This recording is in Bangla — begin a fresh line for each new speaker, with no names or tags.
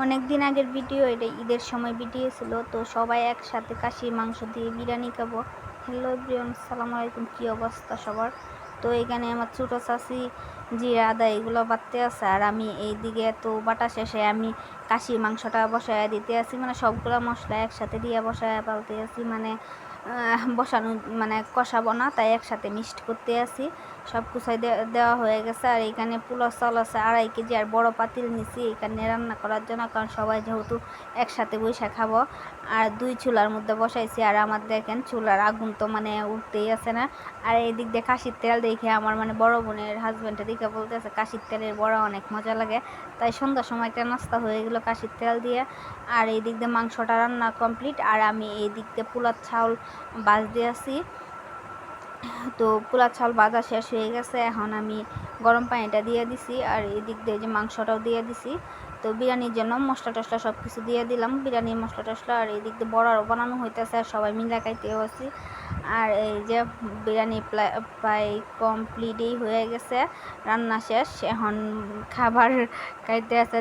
অনেক দিন আগের ভিডিও, এটা ঈদের সময় ভিডিও ছিল। তো সবাই একসাথে খাসির মাংস দিয়ে বিরিয়ানি খাবো। হ্যালো এভরিওয়ান, আসসালামু আলাইকুম। কী অবস্থা সবার? তো এখানে আমার ছোটো চাচি জিরা আদা এগুলো বাটতে আছে, আর আমি এইদিকে তো বাটা শেষে আমি খাসির মাংসটা বসায় দিতে আছি, মানে সবগুলো মশলা একসাথে দিয়ে বসায় পালতে আছি, মানে বসানো মানে কষাবো না, তাই একসাথে মিক্সড করতে আসি। সব কুচাই দেওয়া হয়ে গেছে। আর এখানে পোলাও চাল আছে 2.5 কেজি, আর বড় পাতিল নিছি এখানে রান্না করার জন্য, কারণ সবাই যেহেতু একসাথে বসে খাবো। আর 2 চুলার মধ্যে বসাইছি। আর আমার দেখেন চুলার আগুন তো মানে উঠতেই আছে না। আর এই দিক দিয়ে কাশির তেল দেখে আমার মানে বড় বোনের হাজব্যান্ডের দিকে বলতেছে কাশির তেলের বড়া অনেক মজা লাগে। তাই সন্ধ্যার সময় একটা নাস্তা হয়ে গেলো কাশির তেল দিয়ে। আর এই দিক দিয়ে মাংসটা রান্না কমপ্লিট, আর আমি এই দিক দিয়ে পোলার চাউল ভাজতে আছি। তো পোলার চাউল ভাজা শেষ হয়ে গেছে, এখন আমি গরম পানিটা দিয়ে দিছি, আর এই দিক দিয়ে যে মাংসটাও দিয়ে দিছি। তো বিরিয়ানির জন্য মশলা টশলা সব কিছু দিয়ে দিলাম, বিরিয়ানির মশলা টশলা। আর এই দিক দিয়ে বড়ারও বানানো হইতেছে, আর সবাই মিলে খাইতেও আছি। আর এই যে বিরিয়ানি প্রায় কমপ্লিটই হয়ে গেছে, রান্না শেষ, এখন খাবার খাইতে আছে।